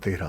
13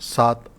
$7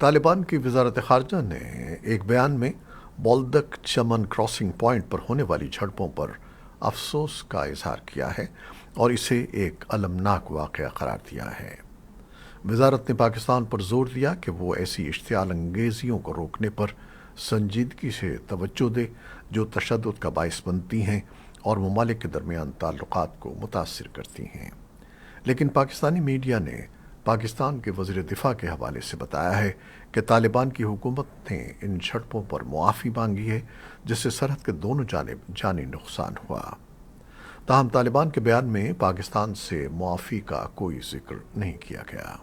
طالبان کی وزارت خارجہ نے ایک بیان میں بولدک چمن کراسنگ پوائنٹ پر ہونے والی جھڑپوں پر افسوس کا اظہار کیا ہے اور اسے ایک المناک واقعہ قرار دیا ہے۔ وزارت نے پاکستان پر زور دیا کہ وہ ایسی اشتعال انگیزیوں کو روکنے پر سنجیدگی سے توجہ دے جو تشدد کا باعث بنتی ہیں اور ممالک کے درمیان تعلقات کو متاثر کرتی ہیں، لیکن پاکستانی میڈیا نے پاکستان کے وزیر دفاع کے حوالے سے بتایا ہے کہ طالبان کی حکومت نے ان جھڑپوں پر معافی مانگی ہے، جس سے سرحد کے دونوں جانب جانی نقصان ہوا۔ تاہم طالبان کے بیان میں پاکستان سے معافی کا کوئی ذکر نہیں کیا گیا۔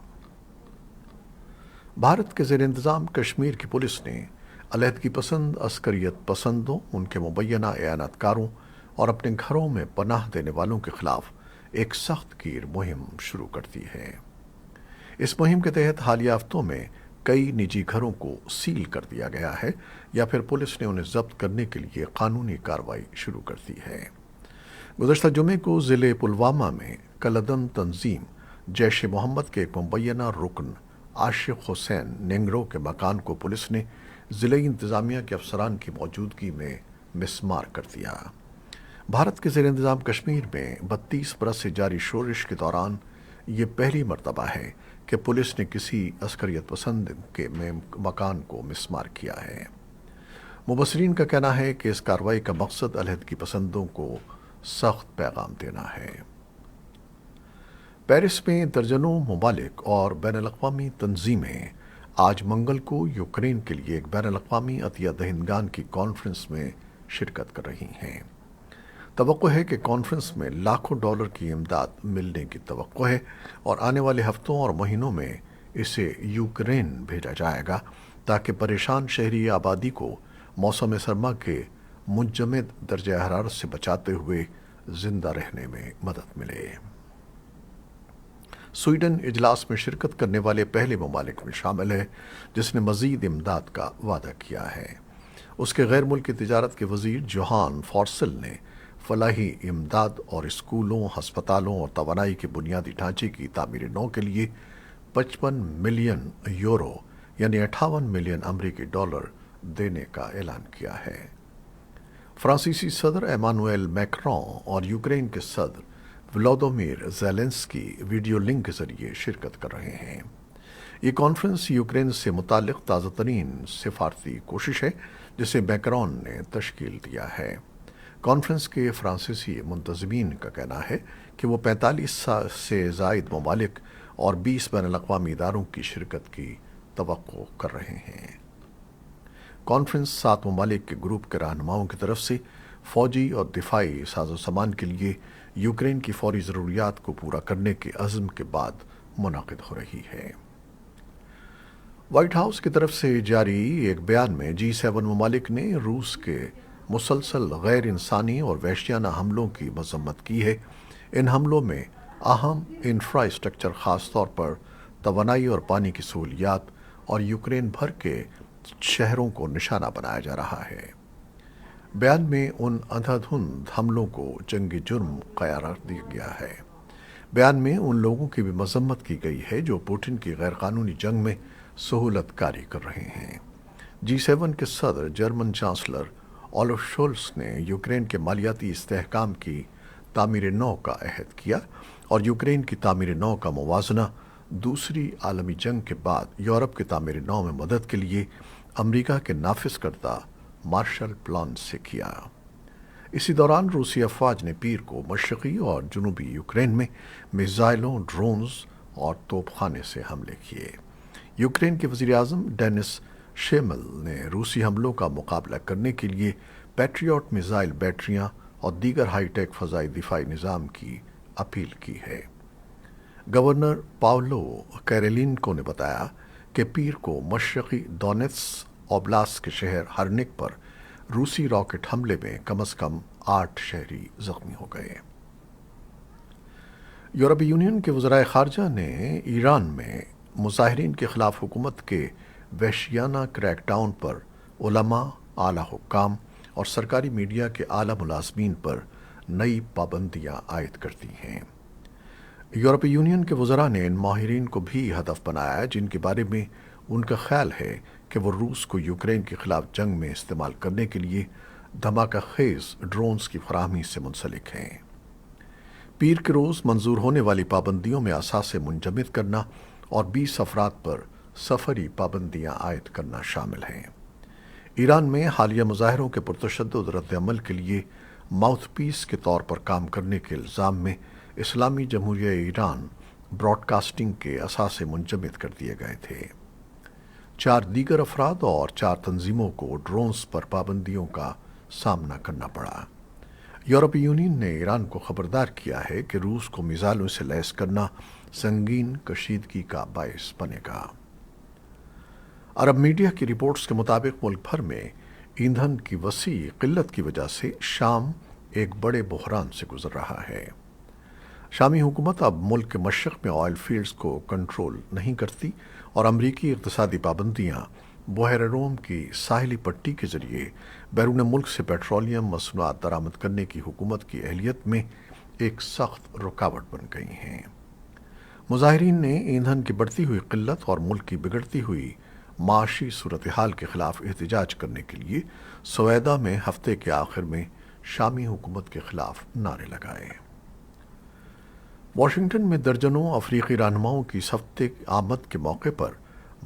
بھارت کے زیر انتظام کشمیر کی پولیس نے علیحدگی پسند، عسکریت پسندوں، ان کے مبینہ اعانت کاروں اور اپنے گھروں میں پناہ دینے والوں کے خلاف ایک سخت گیر مہم شروع کر دی ہے۔ اس مہم کے تحت حالیہ ہفتوں میں کئی نجی گھروں کو سیل کر دیا گیا ہے یا پھر پولیس نے انہیں ضبط کرنے کے لیے قانونی کارروائی شروع کر دی ہے۔ گزشتہ جمعے کو ضلع پلوامہ میں کالعدم تنظیم جیش محمد کے ایک مبینہ رکن عاشق حسین نینگرو کے مکان کو پولیس نے ضلعی انتظامیہ کے افسران کی موجودگی میں مسمار کر دیا۔ بھارت کے زیر انتظام کشمیر میں 32 برس سے جاری شورش کے دوران یہ پہلی مرتبہ ہے کہ پولیس نے کسی عسکریت پسند کے مکان کو مسمار کیا ہے۔ مبصرین کا کہنا ہے کہ اس کارروائی کا مقصد علیحدگی پسندوں کو سخت پیغام دینا ہے۔ پیرس میں درجنوں ممالک اور بین الاقوامی تنظیمیں آج منگل کو یوکرین کے لیے ایک بین الاقوامی عطیہ دہندگان کی کانفرنس میں شرکت کر رہی ہیں۔ توقع ہے کہ کانفرنس میں لاکھوں ڈالر کی امداد ملنے کی توقع ہے اور آنے والے ہفتوں اور مہینوں میں اسے یوکرین بھیجا جائے گا تاکہ پریشان شہری آبادی کو موسم سرما کے منجمد درجہ حرارت سے بچاتے ہوئے زندہ رہنے میں مدد ملے۔ سویڈن اجلاس میں شرکت کرنے والے پہلے ممالک میں شامل ہے جس نے مزید امداد کا وعدہ کیا ہے۔ اس کے غیر ملکی تجارت کے وزیر جوہان فارسل نے فلاحی امداد اور اسکولوں، ہسپتالوں اور توانائی کے بنیادی ڈھانچے کی تعمیر نو کے لیے 55 ملین یورو یعنی 58 ملین امریکی ڈالر دینے کا اعلان کیا ہے۔ فرانسیسی صدر ایمانوئل میکرون اور یوکرین کے صدر ولودیمیر زیلنسکی ویڈیو لنک کے ذریعے شرکت کر رہے ہیں۔ یہ کانفرنس یوکرین سے متعلق تازہ ترین سفارتی کوشش ہے جسے میکرون نے تشکیل دیا ہے۔ کانفرنس کے فرانسیسی منتظمین کا کہنا ہے کہ وہ 45 سے زائد ممالک اور 20 بین الاقوامی اداروں کی شرکت کی توقع کر رہے ہیں۔ کانفرنس 7 ممالک کے گروپ کے رہنماؤں کی طرف سے فوجی اور دفاعی ساز و سامان کے لیے یوکرین کی فوری ضروریات کو پورا کرنے کے عزم کے بعد منعقد ہو رہی ہے۔ وائٹ ہاؤس کی طرف سے جاری ایک بیان میں G7 ممالک نے روس کے مسلسل غیر انسانی اور وحشیانہ حملوں کی مذمت کی ہے۔ ان حملوں میں اہم انفراسٹرکچر خاص طور پر توانائی اور پانی کی سہولیات اور یوکرین بھر کے شہروں کو نشانہ بنایا جا رہا ہے۔ بیان میں ان اندھا دھند حملوں کو جنگی جرم قرار دیا گیا ہے۔ بیان میں ان لوگوں کی بھی مذمت کی گئی ہے جو پوٹن کی غیر قانونی جنگ میں سہولت کاری کر رہے ہیں۔ G7 کے صدر جرمن چانسلر اولف شولز نے یوکرین کے مالیاتی استحکام کی تعمیر نو کا عہد کیا اور یوکرین کی تعمیر نو کا موازنہ دوسری عالمی جنگ کے بعد یورپ کی تعمیر نو میں مدد کے لیے امریکہ کے نافذ کردہ مارشل پلان سے کیا۔ اسی دوران روسی افواج نے پیر کو مشرقی اور جنوبی یوکرین میں میزائلوں، ڈرونز اور توپ خانے سے حملے کیے۔ یوکرین کے وزیر اعظم ڈینس شیمل نے روسی حملوں کا مقابلہ کرنے کے لیے پیٹریوٹ میزائل بیٹریاں اور دیگر ہائی ٹیک فضائی دفاعی نظام کی اپیل کی ہے۔ گورنر پاولو کیریلینکو نے بتایا کہ پیر کو مشرقی دونیتس اوبلاست کے شہر ہرنک پر روسی راکٹ حملے میں کم از کم 8 شہری زخمی ہو گئے۔ یورپی یونین کے وزرائے خارجہ نے ایران میں مظاہرین کے خلاف حکومت کے وحشیانہ کریک ڈاؤن پر علماء، اعلیٰ حکام اور سرکاری میڈیا کے اعلیٰ ملازمین پر نئی پابندیاں عائد کر دی ہیں۔ یورپی یونین کے وزراء نے ان ماہرین کو بھی ہدف بنایا جن کے بارے میں ان کا خیال ہے کہ وہ روس کو یوکرین کے خلاف جنگ میں استعمال کرنے کے لیے دھماکہ خیز ڈرونز کی فراہمی سے منسلک ہیں۔ پیر کے روز منظور ہونے والی پابندیوں میں اثاثے منجمد کرنا اور 20 افراد پر سفری پابندیاں عائد کرنا شامل ہیں۔ ایران میں حالیہ مظاہروں کے پرتشدد رد عمل کے لیے ماؤتھ پیس کے طور پر کام کرنے کے الزام میں اسلامی جمہوریہ ایران براڈ کاسٹنگ کے اثاثے منجمد کر دیے گئے تھے۔ 4 دیگر افراد اور 4 تنظیموں کو ڈرونز پر پابندیوں کا سامنا کرنا پڑا۔ یورپی یونین نے ایران کو خبردار کیا ہے کہ روس کو میزائلوں سے لیس کرنا سنگین کشیدگی کا باعث بنے گا۔ عرب میڈیا کی رپورٹس کے مطابق ملک بھر میں ایندھن کی وسیع قلت کی وجہ سے شام ایک بڑے بحران سے گزر رہا ہے۔ شامی حکومت اب ملک کے مشرق میں آئل فیلڈز کو کنٹرول نہیں کرتی اور امریکی اقتصادی پابندیاں بحیرہ روم کی ساحلی پٹی کے ذریعے بیرون ملک سے پیٹرولیم مصنوعات درآمد کرنے کی حکومت کی اہلیت میں ایک سخت رکاوٹ بن گئی ہیں۔ مظاہرین نے ایندھن کی بڑھتی ہوئی قلت اور ملک کی بگڑتی ہوئی معاشی صورتحال کے خلاف احتجاج کرنے کے لیے سویدا میں ہفتے کے آخر میں شامی حکومت کے خلاف نعرے لگائے۔ واشنگٹن میں درجنوں افریقی رہنماؤں کی اس ہفتے آمد کے موقع پر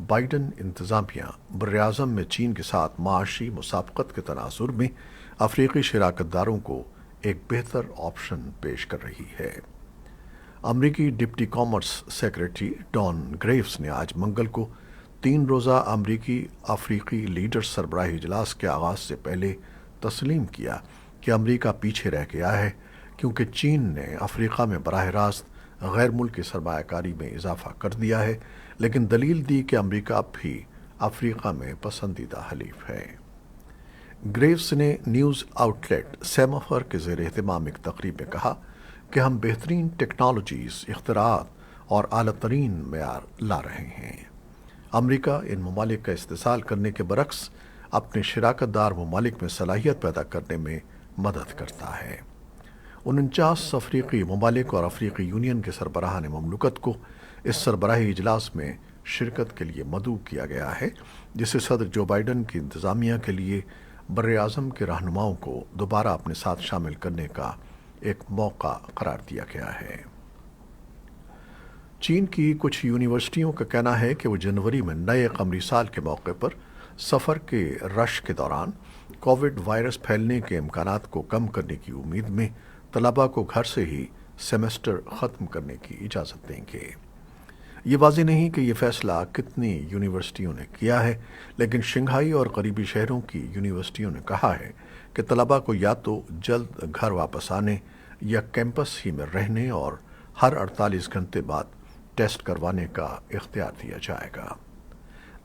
بائیڈن انتظامیہ براعظم میں چین کے ساتھ معاشی مسابقت کے تناظر میں افریقی شراکت داروں کو ایک بہتر آپشن پیش کر رہی ہے۔ امریکی deputy commerce secretary Don Graves نے آج منگل کو 3 روزہ امریکی افریقی لیڈرز سربراہی اجلاس کے آغاز سے پہلے تسلیم کیا کہ امریکہ پیچھے رہ گیا ہے کیونکہ چین نے افریقہ میں براہ راست غیر ملکی سرمایہ کاری میں اضافہ کر دیا ہے، لیکن دلیل دی کہ امریکہ اب بھی افریقہ میں پسندیدہ حلیف ہے۔ گریوز نے نیوز آؤٹ لیٹ سیمافر کے زیر اہتمام ایک تقریب میں کہا کہ ہم بہترین ٹیکنالوجیز، اختراعات اور اعلیٰ ترین معیار لا رہے ہیں۔ امریکہ ان ممالک کا استحصال کرنے کے برعکس اپنے شراکت دار ممالک میں صلاحیت پیدا کرنے میں مدد کرتا ہے۔ 49 افریقی ممالک اور افریقی یونین کے سربراہان مملکت کو اس سربراہی اجلاس میں شرکت کے لیے مدعو کیا گیا ہے، جسے صدر جو بائیڈن کی انتظامیہ کے لیے براعظم کے رہنماؤں کو دوبارہ اپنے ساتھ شامل کرنے کا ایک موقع قرار دیا گیا ہے۔ چین کی کچھ یونیورسٹیوں کا کہنا ہے کہ وہ جنوری میں نئے قمری سال کے موقع پر سفر کے رش کے دوران کووڈ وائرس پھیلنے کے امکانات کو کم کرنے کی امید میں طلباء کو گھر سے ہی سیمسٹر ختم کرنے کی اجازت دیں گے۔ یہ واضح نہیں کہ یہ فیصلہ کتنی یونیورسٹیوں نے کیا ہے، لیکن شنگھائی اور قریبی شہروں کی یونیورسٹیوں نے کہا ہے کہ طلباء کو یا تو جلد گھر واپس آنے یا کیمپس ہی میں رہنے اور ہر 48 گھنٹے بعد ٹیسٹ کروانے کا اختیار دیا جائے گا۔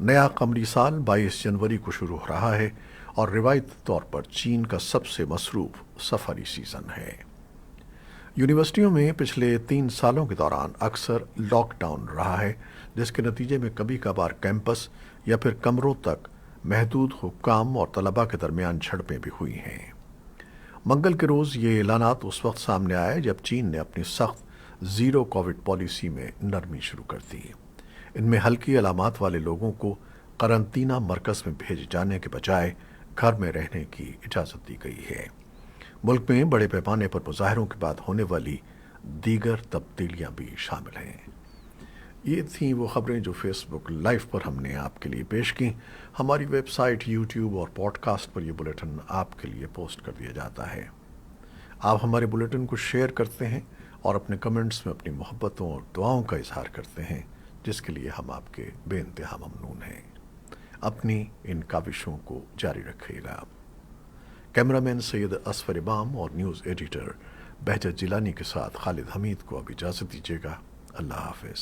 نیا قمری سال 22 جنوری کو شروع ہو رہا ہے اور روایتی طور پر چین کا سب سے مصروف سفری سیزن ہے۔ یونیورسٹیوں میں پچھلے 3 سالوں کے دوران اکثر لاک ڈاؤن رہا ہے، جس کے نتیجے میں کبھی کبھار کیمپس یا پھر کمروں تک محدود حکام اور طلباء کے درمیان جھڑپیں بھی ہوئی ہیں۔ منگل کے روز یہ اعلانات اس وقت سامنے آئے جب چین نے اپنی سخت زیرو کووڈ پالیسی میں نرمی شروع کر دی۔ ان میں ہلکی علامات والے لوگوں کو قرنطینہ مرکز میں بھیجے جانے کے بجائے گھر میں رہنے کی اجازت دی گئی ہے۔ ملک میں بڑے پیمانے پر مظاہروں کے بعد ہونے والی دیگر تبدیلیاں بھی شامل ہیں۔ یہ تھیں وہ خبریں جو فیس بک لائیو پر ہم نے آپ کے لیے پیش کی۔ ہماری ویب سائٹ، یوٹیوب اور پوڈ کاسٹ پر یہ بلیٹن آپ کے لیے پوسٹ کر دیا جاتا ہے۔ آپ ہمارے بلیٹن کو شیئر کرتے ہیں اور اپنے کمنٹس میں اپنی محبتوں اور دعاؤں کا اظہار کرتے ہیں، جس کے لیے ہم آپ کے بے انتہا ممنون ہیں۔ اپنی ان کاوشوں کو جاری رکھیے گا۔ کیمرہ مین سید اصفر امام اور نیوز ایڈیٹر بہجت جیلانی کے ساتھ خالد حمید کو اب اجازت دیجیے گا۔ اللہ حافظ۔